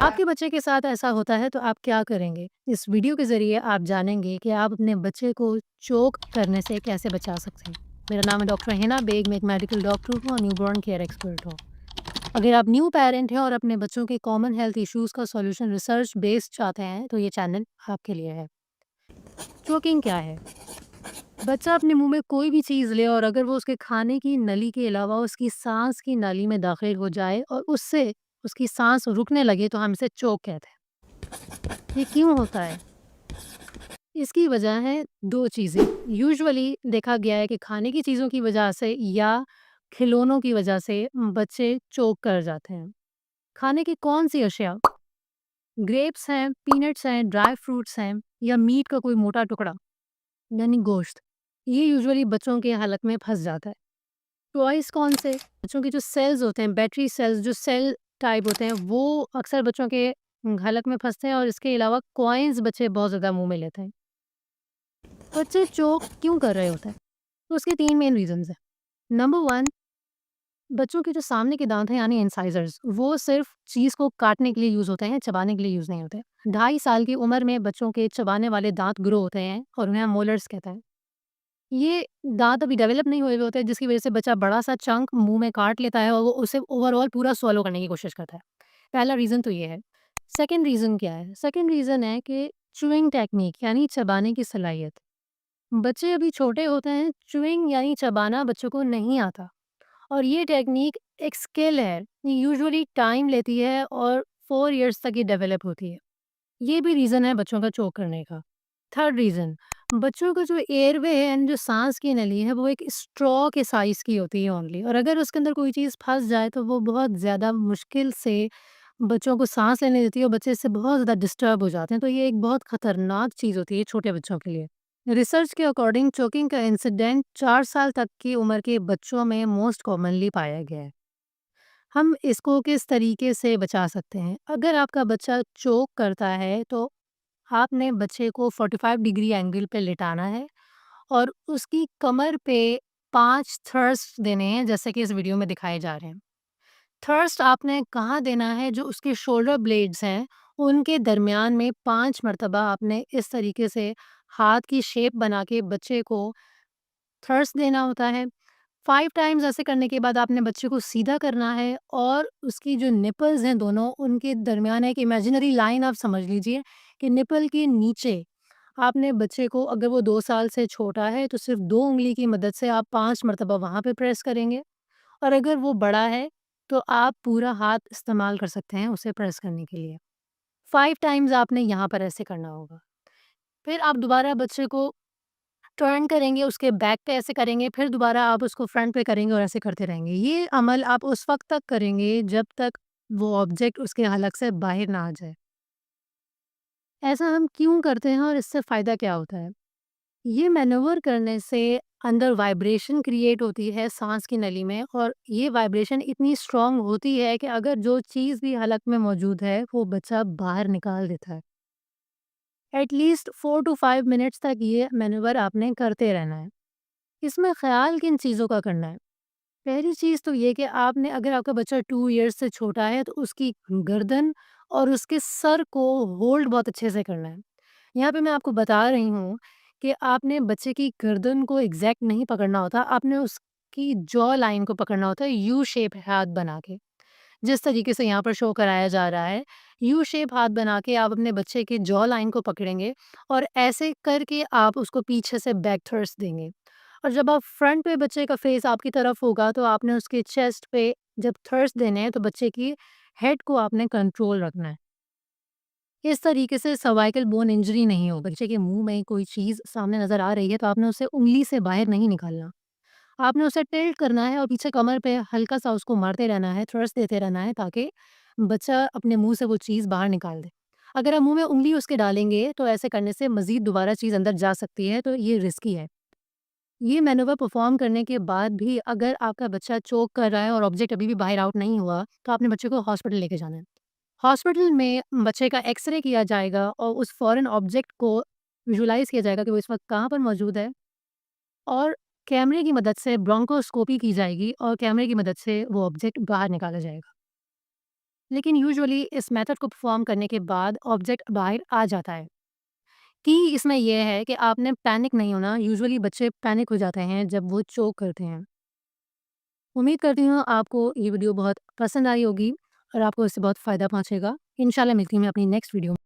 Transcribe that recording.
आपके बच्चे के साथ ऐसा होता है तो आप क्या करेंगे? इस वीडियो के ज़रिए आप जानेंगे कि आप अपने बच्चे को चोक करने से कैसे बचा सकते हैं। मेरा नाम है डॉक्टर हिना बेग, मैं एक मेडिकल डॉक्टर हूँ और न्यूबॉर्न केयर एक्सपर्ट हूँ। अगर आप न्यू पेरेंट हैं और अपने बच्चों के कॉमन हेल्थ इश्यूज़ का सॉल्यूशन रिसर्च बेस्ड चाहते हैं, तो ये चैनल आपके लिए है। चोकिंग क्या है? बच्चा अपने मुँह में कोई भी चीज़ ले और अगर वो उसके खाने की नली के अलावा उसकी साँस की नाली में दाखिल हो जाए और उससे उसकी साँस रुकने लगे, तो हम इसे चोक कहते हैं। ये क्यों होता है? इसकी वजह है 2 चीज़ें। यूजुअली देखा गया है कि खाने की चीज़ों की वजह से या खिलौनों की वजह से बच्चे चोक कर जाते हैं। खाने की कौन-सी अशिया? ग्रेप्स हैं, पीनट्स हैं, ड्राई फ्रूट्स हैं या मीट का कोई मोटा टुकड़ा यानी गोश्त। ये यूजुअली बच्चों के हलक में फँस जाता है। टॉयज़ कौन से? बच्चों के जो सेल्स होते हैं, बैटरी सेल्स जो सेल टाइप होते हैं, वो अक्सर बच्चों के हलक में फँसते हैं और इसके अलावा कॉइन्स बच्चे बहुत ज़्यादा मुँह में लेते हैं। बच्चे चोक क्यों कर रहे होते हैं? तो उसके 3 मेन रीज़न्स हैं। नंबर 1, बच्चों के जो सामने के दाँत हैं यानी इंसाइज़र्स, वो सिर्फ़ चीज़ को काटने के लिए यूज़ होते हैं, चबाने के लिए यूज़ नहीं होते। 2.5 साल की उम्र में बच्चों के चबाने वाले दाँत ग्रो होते हैं और उन्हें हम मोलर्स कहते हैं। ये दाँत अभी डेवलप नहीं हुए हुए होते हैं, जिसकी वज़ह से बच्चा बड़ा-सा चंक मुँह में काट लेता है और वो उसे ओवरऑल पूरा स्वॉलो करने की कोशिश करता है। पहला रीज़न तो ये है। सेकंड रीज़न क्या है? सेकंड रीज़न है कि च्यूइंग टेक्नीक यानी चबाने की सलाहियत। बच्चे अभी छोटे होते हैं, च्यूइंग यानी चबाना बच्चों को नहीं आता और ये टेक्नीक एक स्किल है। ये यूजुअली टाइम लेती है और 4 इयर्स तक ये डेवलप होती है। ये भी रीज़न है बच्चों का चोक करने का। थर्ड रीज़न, बच्चों का जो एयरवे है यानी जो साँस की नली है, वो एक स्ट्रॉ के साइज़ की होती है ओनली और अगर उसके अंदर कोई चीज़ फँस जाए तो वो बहुत ज़्यादा मुश्किल से बच्चों को साँस लेने देती है और बच्चे इससे बहुत ज़्यादा डिस्टर्ब हो जाते हैं। तो ये एक बहुत खतरनाक चीज़ होती है छोटे बच्चों के लिए। रिसर्च के अकॉर्डिंग चोकिंग का इंसिडेंट 4 साल तक की उम्र के बच्चों में मोस्ट कॉमनली पाया गया है। हम इसको किस तरीके से बचा सकते हैं? अगर आपका बच्चा चोक करता है तो आपने बच्चे को 45 डिग्री एंगल पे लिटाना है और उसकी कमर पे 5 थ्रस्ट देने हैं जैसे कि इस वीडियो में दिखाए जा रहे हैं। थ्रस्ट आपने कहाँ देना है? जो उसके शोल्डर ब्लेड्स हैं, उनके दरमियान में 5 मर्तबा आपने इस तरीके से हाथ की शेप बना के बच्चे को थ्रस्ट देना होता है। 5 टाइम्स ऐसे करने के बाद आपने बच्चे को सीधा करना है और उसकी जो निपल्स हैं दोनों, उनके दरमियान एक इमेजिनरी लाइन आप समझ लीजिए कि निपल के नीचे आपने बच्चे को अगर वो 2 साल से छोटा है, तो सिर्फ़ 2 उँगली की मदद से आप 5 मर्तबा वहाँ पे प्रेस करेंगे और अगर वो बड़ा है, तो आप पूरा हाथ इस्तेमाल कर सकते हैं उसे प्रेस करने के लिए। 5 टाइम्स आपने यहाँ पर ऐसे करना होगा। फिर आप दोबारा बच्चे को टर्न करेंगे, उसके बैक पे ऐसे करेंगे, फिर दोबारा आप उसको फ्रंट पे करेंगे और ऐसे करते रहेंगे। ये अमल आप उस वक़्त तक करेंगे जब तक वो ऑब्जेक्ट उसके हलक से बाहर ना आ जाए। ऐसा हम क्यों करते हैं और इससे फ़ायदा क्या होता है? ये मैनूवर करने से अंदर वाइब्रेशन क्रिएट होती है सांस की नली में और ये वाइब्रेशन इतनी स्ट्रांग होती है कि अगर जो चीज़ भी हलक में मौजूद है वो बच्चा बाहर निकाल देता है। एटलीस्ट 4 टू 5 मिनट्स तक ये मैनूवर आपने करते रहना है। इसमें ख्याल किन चीज़ों का करना है? पहली चीज़ तो ये कि आपने अगर आपका बच्चा 2 इयर्स से छोटा है तो उसकी गर्दन और उसके सर को होल्ड बहुत अच्छे से करना है। यहाँ पे मैं आपको बता रही हूँ कि आपने बच्चे की गर्दन को एग्ज़ैक्ट नहीं पकड़ना होता, आपने उसकी जॉ लाइन को पकड़ना होता है यू शेप हाथ बना के। जिस तरीके से यहाँ पर शो कराया जा रहा है, यू शेप हाथ बना के आप अपने बच्चे के जॉ लाइन को पकड़ेंगे और ऐसे करके आप उसको पीछे से बैक थ्रस्ट देंगे। और जब आप फ्रंट पे बच्चे का फेस आपकी तरफ होगा तो आपने उसके चेस्ट पे जब थ्रस्ट देने हैं तो बच्चे की हेड को आपने कंट्रोल रखना है। इस तरीके से सर्वाइकल बोन इंजरी नहीं हो। बच्चे के मुँह में कोई चीज़ सामने नज़र आ रही है तो आपने उसे उँगली से बाहर नहीं निकालना। आपने उसे टिल्ट करना है और पीछे कमर पे हल्का-सा उसको मारते रहना है, थ्रस्ट देते रहना है ताकि बच्चा अपने मुँह से वो चीज़ बाहर निकाल दे। अगर आप मुँह में उँगली उसके डालेंगे तो ऐसे करने से मज़ीद दोबारा चीज़ अंदर जा सकती है, तो ये रिस्की है। ये मैनूवर परफ़ॉर्म करने के बाद भी अगर आपका बच्चा चोक कर रहा है और ऑब्जेक्ट अभी भी बाहर आउट नहीं हुआ, तो आपने बच्चे को हॉस्पिटल लेके जाना है। हॉस्पिटल में बच्चे का एक्स-रे किया जाएगा और उस फ़ॉरेन ऑब्जेक्ट को विजुअलाइज़ किया जाएगा कि वो इस वक़्त कहाँ पर मौजूद है और कैमरे की मदद से ब्रोंकोस्कोपी की जाएगी और कैमरे की मदद से वो ऑब्जेक्ट बाहर निकाला जाएगा। लेकिन यूजुअली इस मेथड को परफॉर्म करने के बाद ऑब्जेक्ट बाहर आ जाता है। की इसमें ये है कि आपने पैनिक नहीं होना, यूजुअली बच्चे पैनिक हो जाते हैं जब वो चोक करते हैं। उम्मीद करती हूँ आपको ये वीडियो बहुत पसंद आई होगी और आपको इससे बहुत फ़ायदा पहुँचेगा। इंशाल्लाह मिलती हूँ मैं अपनी नेक्स्ट वीडियो में।